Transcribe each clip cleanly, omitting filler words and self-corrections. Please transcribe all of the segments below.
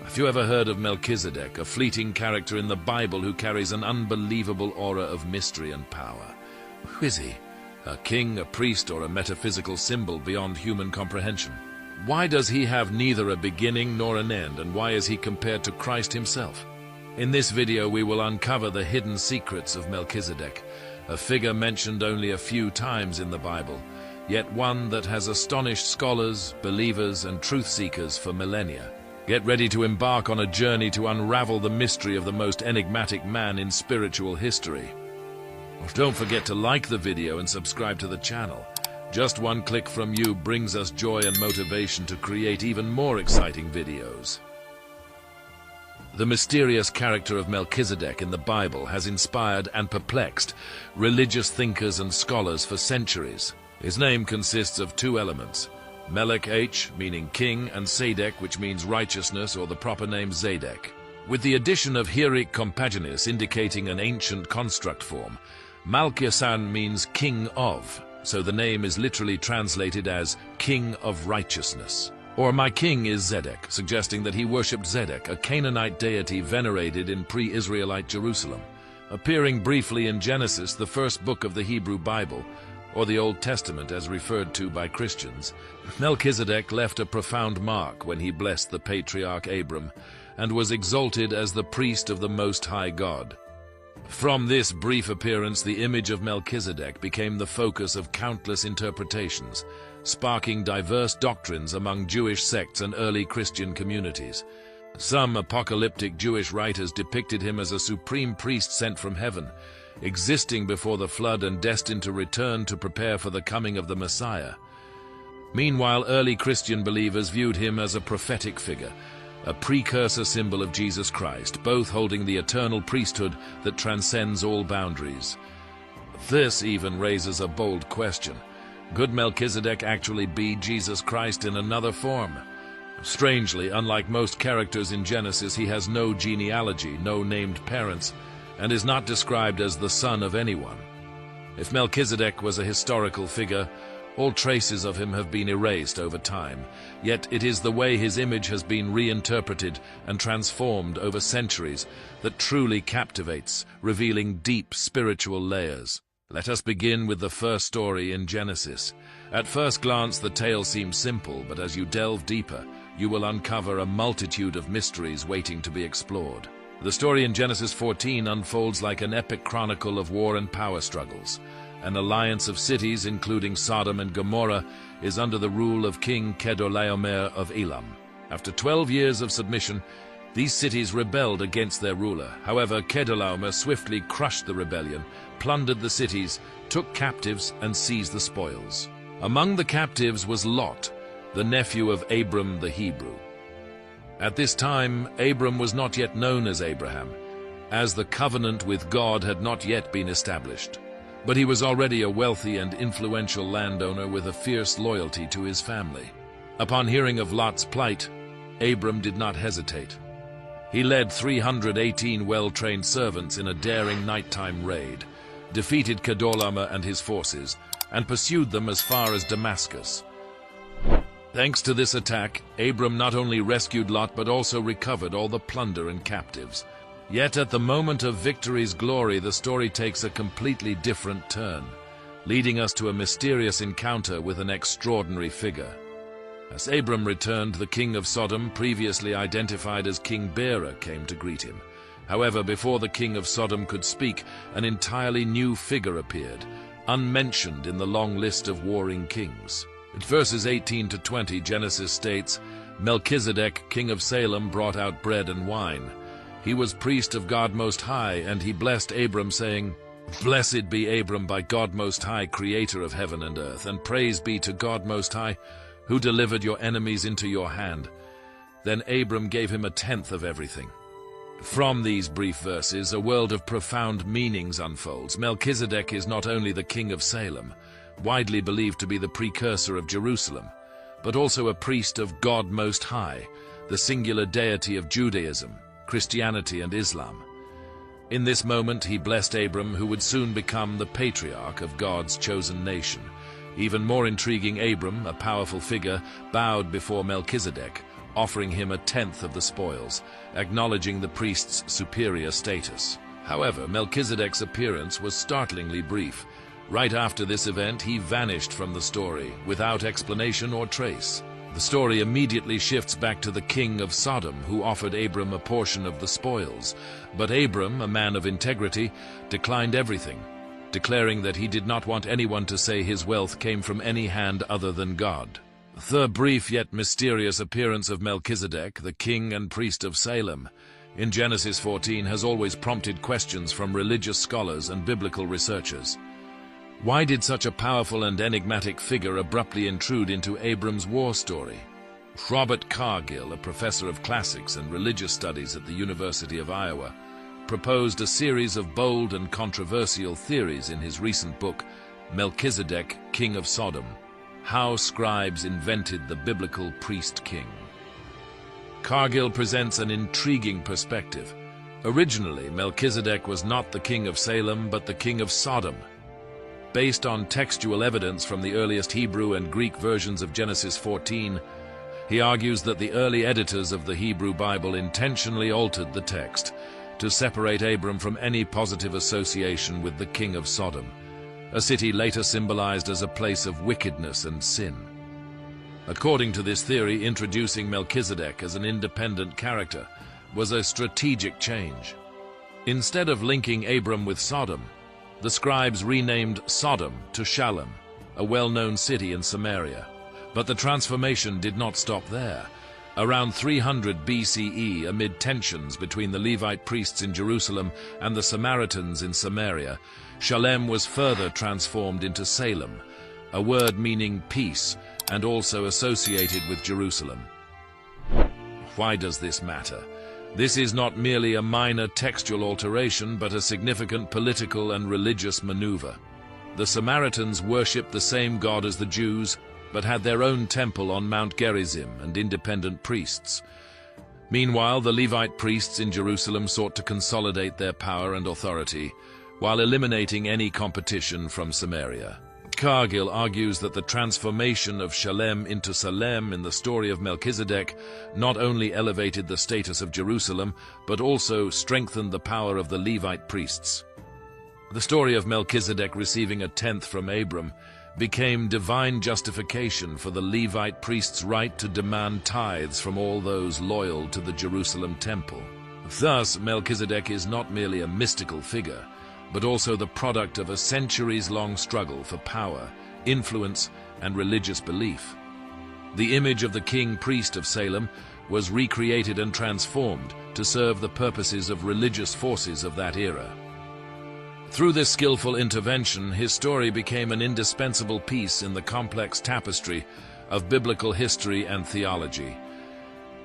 Have you ever heard of Melchizedek, a fleeting character in the Bible who carries an unbelievable aura of mystery and power? Who is he? A king, a priest, or a metaphysical symbol beyond human comprehension? Why does he have neither a beginning nor an end, and why is he compared to Christ himself? In this video we will uncover the hidden secrets of Melchizedek, a figure mentioned only a few times in the Bible, yet one that has astonished scholars, believers, and truth-seekers for millennia. Get ready to embark on a journey to unravel the mystery of the most enigmatic man in spiritual history. Don't forget to like the video and subscribe to the channel. Just one click from you brings us joy and motivation to create even more exciting videos. The mysterious character of Melchizedek in the Bible has inspired and perplexed religious thinkers and scholars for centuries. His name consists of two elements: Melech H, meaning king, and Sedek, which means righteousness, or the proper name Zedek. With the addition of Hieric Compaginis indicating an ancient construct form, Malchiasan means king of, so the name is literally translated as King of Righteousness. Or my king is Zedek, suggesting that he worshipped Zedek, a Canaanite deity venerated in pre-Israelite Jerusalem. Appearing briefly in Genesis, the first book of the Hebrew Bible, or the Old Testament as referred to by Christians, Melchizedek left a profound mark when he blessed the patriarch Abram and was exalted as the priest of the Most High God. From this brief appearance, the image of Melchizedek became the focus of countless interpretations, sparking diverse doctrines among Jewish sects and early Christian communities. Some apocalyptic Jewish writers depicted him as a supreme priest sent from heaven, existing before the flood and destined to return to prepare for the coming of the Messiah. Meanwhile, early Christian believers viewed him as a prophetic figure, a precursor symbol of Jesus Christ, both holding the eternal priesthood that transcends all boundaries. This even raises a bold question. Could Melchizedek actually be Jesus Christ in another form? Strangely, unlike most characters in Genesis, he has no genealogy, no named parents, and is not described as the son of anyone. If Melchizedek was a historical figure, all traces of him have been erased over time, yet it is the way his image has been reinterpreted and transformed over centuries that truly captivates, revealing deep spiritual layers. Let us begin with the first story in Genesis. At first glance, the tale seems simple, but as you delve deeper, you will uncover a multitude of mysteries waiting to be explored. The story in Genesis 14 unfolds like an epic chronicle of war and power struggles. An alliance of cities, including Sodom and Gomorrah, is under the rule of King Chedorlaomer of Elam. After 12 years of submission, these cities rebelled against their ruler. However, Chedorlaomer swiftly crushed the rebellion, plundered the cities, took captives, and seized the spoils. Among the captives was Lot, the nephew of Abram the Hebrew. At this time, Abram was not yet known as Abraham, as the covenant with God had not yet been established. But he was already a wealthy and influential landowner with a fierce loyalty to his family. Upon hearing of Lot's plight, Abram did not hesitate. He led 318 well-trained servants in a daring nighttime raid, defeated Chedorlaomer and his forces, and pursued them as far as Damascus. Thanks to this attack, Abram not only rescued Lot but also recovered all the plunder and captives. Yet at the moment of victory's glory, the story takes a completely different turn, leading us to a mysterious encounter with an extraordinary figure. As Abram returned, the king of Sodom, previously identified as King Bera, came to greet him. However, before the king of Sodom could speak, an entirely new figure appeared, unmentioned in the long list of warring kings. In verses 18 to 20, Genesis states, Melchizedek, king of Salem, brought out bread and wine. He was priest of God Most High, and he blessed Abram, saying, Blessed be Abram by God Most High, creator of heaven and earth, and praise be to God Most High, who delivered your enemies into your hand. Then Abram gave him 1/10 of everything. From these brief verses, a world of profound meanings unfolds. Melchizedek is not only the king of Salem, widely believed to be the precursor of Jerusalem, but also a priest of God Most High, the singular deity of Judaism, Christianity, and Islam. In this moment, he blessed Abram, who would soon become the patriarch of God's chosen nation. Even more intriguing, Abram, a powerful figure, bowed before Melchizedek, offering him a tenth of the spoils, acknowledging the priest's superior status. However, Melchizedek's appearance was startlingly brief. Right after this event, he vanished from the story, without explanation or trace. The story immediately shifts back to the king of Sodom, who offered Abram a portion of the spoils. But Abram, a man of integrity, declined everything, declaring that he did not want anyone to say his wealth came from any hand other than God. The brief yet mysterious appearance of Melchizedek, the king and priest of Salem, in Genesis 14 has always prompted questions from religious scholars and biblical researchers. Why did such a powerful and enigmatic figure abruptly intrude into Abram's war story? Robert Cargill, a professor of classics and religious studies at the University of Iowa, proposed a series of bold and controversial theories in his recent book, Melchizedek, King of Sodom: How Scribes Invented the Biblical Priest-King. Cargill presents an intriguing perspective. Originally, Melchizedek was not the king of Salem, but the king of Sodom. Based on textual evidence from the earliest Hebrew and Greek versions of Genesis 14, he argues that the early editors of the Hebrew Bible intentionally altered the text to separate Abram from any positive association with the king of Sodom, a city later symbolized as a place of wickedness and sin. According to this theory, introducing Melchizedek as an independent character was a strategic change. Instead of linking Abram with Sodom, the scribes renamed Sodom to Shalem, a well-known city in Samaria. But the transformation did not stop there. Around 300 BCE, amid tensions between the Levite priests in Jerusalem and the Samaritans in Samaria, Shalem was further transformed into Salem, a word meaning peace and also associated with Jerusalem. Why does this matter? This is not merely a minor textual alteration, but a significant political and religious maneuver. The Samaritans worshipped the same God as the Jews, but had their own temple on Mount Gerizim and independent priests. Meanwhile, the Levite priests in Jerusalem sought to consolidate their power and authority, while eliminating any competition from Samaria. Cargill argues that the transformation of Shalem into Salem in the story of Melchizedek not only elevated the status of Jerusalem, but also strengthened the power of the Levite priests. The story of Melchizedek receiving a tenth from Abram became divine justification for the Levite priests' right to demand tithes from all those loyal to the Jerusalem temple. Thus, Melchizedek is not merely a mystical figure, but also the product of a centuries-long struggle for power, influence, and religious belief. The image of the king-priest of Salem was recreated and transformed to serve the purposes of religious forces of that era. Through this skillful intervention, his story became an indispensable piece in the complex tapestry of biblical history and theology.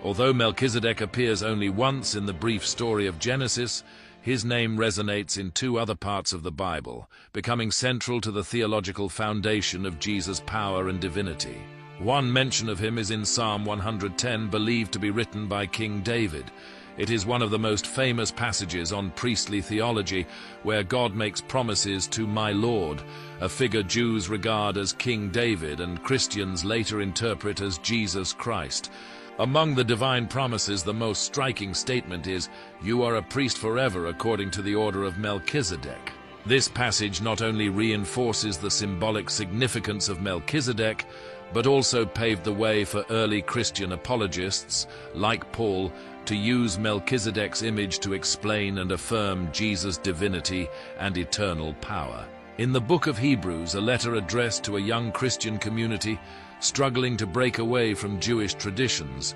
Although Melchizedek appears only once in the brief story of Genesis, his name resonates in two other parts of the Bible, becoming central to the theological foundation of Jesus' power and divinity. One mention of him is in Psalm 110, believed to be written by King David. It is one of the most famous passages on priestly theology, where God makes promises to "my Lord," a figure Jews regard as King David and Christians later interpret as Jesus Christ. Among the divine promises, the most striking statement is, "You are a priest forever according to the order of Melchizedek." This passage not only reinforces the symbolic significance of Melchizedek, but also paved the way for early Christian apologists, like Paul, to use Melchizedek's image to explain and affirm Jesus' divinity and eternal power. In the book of Hebrews, a letter addressed to a young Christian community struggling to break away from Jewish traditions,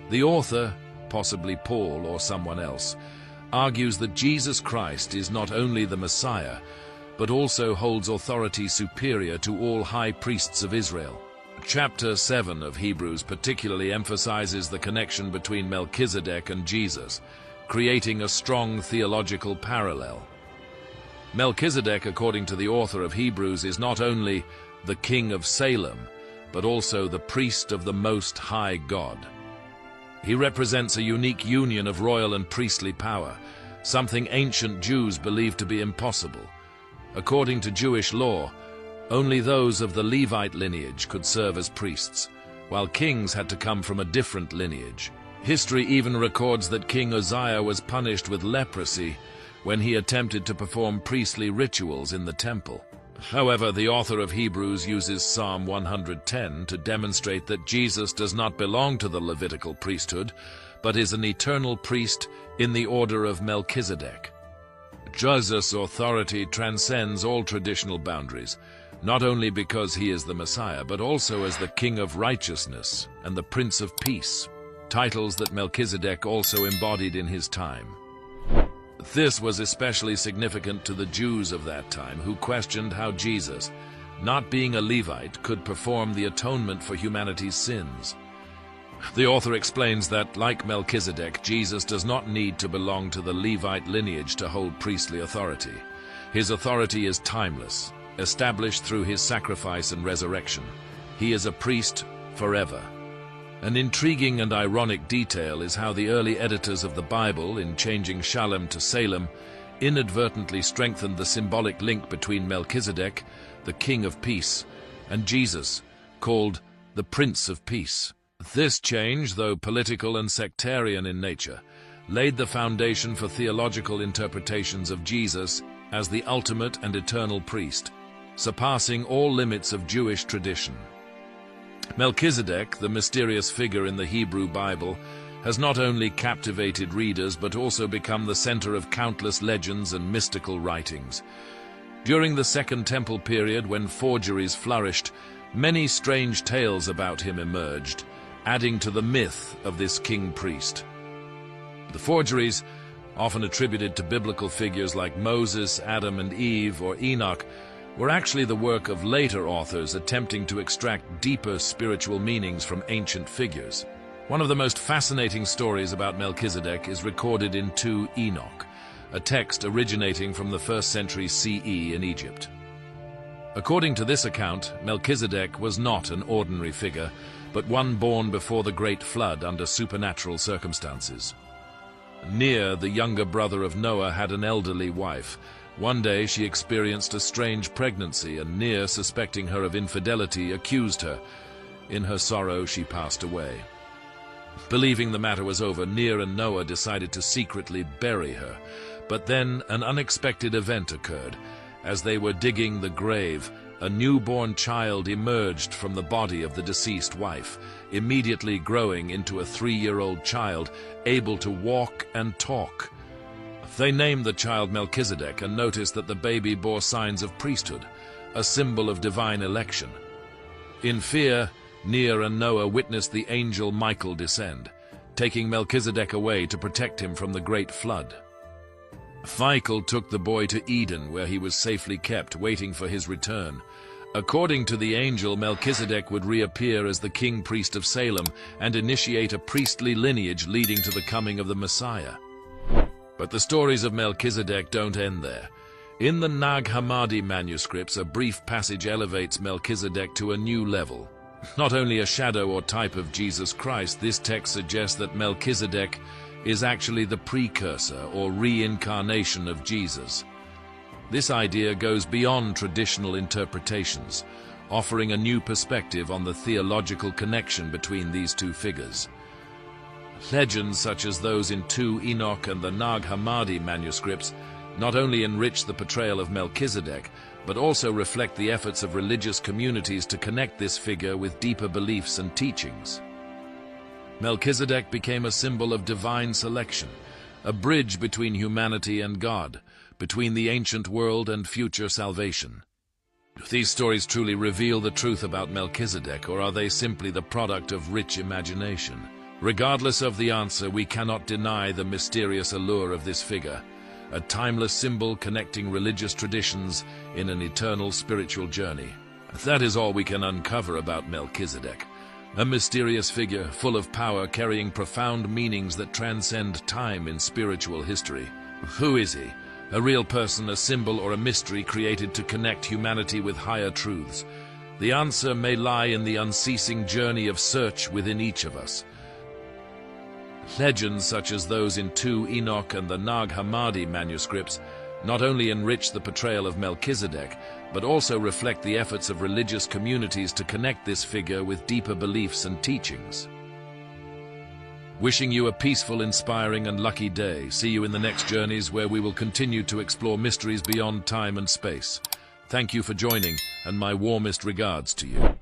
the author, possibly Paul or someone else, argues that Jesus Christ is not only the Messiah, but also holds authority superior to all high priests of Israel. Chapter 7 of Hebrews particularly emphasizes the connection between Melchizedek and Jesus, creating a strong theological parallel. Melchizedek, according to the author of Hebrews, is not only the king of Salem, but also the priest of the Most High God. He represents a unique union of royal and priestly power, something ancient Jews believed to be impossible. According to Jewish law, only those of the Levite lineage could serve as priests, while kings had to come from a different lineage. History even records that King Uzziah was punished with leprosy when he attempted to perform priestly rituals in the temple. However, the author of Hebrews uses Psalm 110 to demonstrate that Jesus does not belong to the Levitical priesthood, but is an eternal priest in the order of Melchizedek. Jesus' authority transcends all traditional boundaries, not only because he is the Messiah, but also as the King of Righteousness and the Prince of Peace, titles that Melchizedek also embodied in his time. This was especially significant to the Jews of that time, who questioned how Jesus, not being a Levite, could perform the atonement for humanity's sins. The author explains that, like Melchizedek, Jesus does not need to belong to the Levite lineage to hold priestly authority. His authority is timeless, established through his sacrifice and resurrection. He is a priest forever. An intriguing and ironic detail is how the early editors of the Bible, in changing Shalem to Salem, inadvertently strengthened the symbolic link between Melchizedek, the King of Peace, and Jesus, called the Prince of Peace. This change, though political and sectarian in nature, laid the foundation for theological interpretations of Jesus as the ultimate and eternal priest, surpassing all limits of Jewish tradition. Melchizedek, the mysterious figure in the Hebrew Bible, has not only captivated readers but also become the center of countless legends and mystical writings. During the Second Temple period, when forgeries flourished, many strange tales about him emerged, adding to the myth of this king-priest. The forgeries, often attributed to biblical figures like Moses, Adam and Eve, or Enoch, were actually the work of later authors attempting to extract deeper spiritual meanings from ancient figures. One of the most fascinating stories about Melchizedek is recorded in 2 Enoch, a text originating from the 1st century CE in Egypt. According to this account, Melchizedek was not an ordinary figure, but one born before the Great Flood under supernatural circumstances. Ner, the younger brother of Noah, had an elderly wife. One day she experienced a strange pregnancy, and Ner, suspecting her of infidelity, accused her. In her sorrow, she passed away. Believing the matter was over, Ner and Noah decided to secretly bury her. But then an unexpected event occurred. As they were digging the grave, a newborn child emerged from the body of the deceased wife, immediately growing into a 3-year-old child, able to walk and talk. They named the child Melchizedek and noticed that the baby bore signs of priesthood, a symbol of divine election. In fear, Ner and Noah witnessed the angel Michael descend, taking Melchizedek away to protect him from the great flood. Michael took the boy to Eden, where he was safely kept, waiting for his return. According to the angel, Melchizedek would reappear as the king-priest of Salem and initiate a priestly lineage leading to the coming of the Messiah. But the stories of Melchizedek don't end there. In the Nag Hammadi manuscripts, a brief passage elevates Melchizedek to a new level. Not only a shadow or type of Jesus Christ, this text suggests that Melchizedek is actually the precursor or reincarnation of Jesus. This idea goes beyond traditional interpretations, offering a new perspective on the theological connection between these two figures. Legends such as those in 2 Enoch and the Nag Hammadi manuscripts not only enrich the portrayal of Melchizedek, but also reflect the efforts of religious communities to connect this figure with deeper beliefs and teachings. Melchizedek became a symbol of divine selection, a bridge between humanity and God, between the ancient world and future salvation. Do these stories truly reveal the truth about Melchizedek, or are they simply the product of rich imagination? Regardless of the answer, we cannot deny the mysterious allure of this figure, a timeless symbol connecting religious traditions in an eternal spiritual journey. That is all we can uncover about Melchizedek. A mysterious figure, full of power, carrying profound meanings that transcend time in spiritual history. Who is he? A real person, a symbol, or a mystery created to connect humanity with higher truths? The answer may lie in the unceasing journey of search within each of us. Legends such as those in 2 Enoch and the Nag Hammadi manuscripts not only enrich the portrayal of Melchizedek, but also reflect the efforts of religious communities to connect this figure with deeper beliefs and teachings. Wishing you a peaceful, inspiring, and lucky day. See you in the next journeys where we will continue to explore mysteries beyond time and space. Thank you for joining, and my warmest regards to you.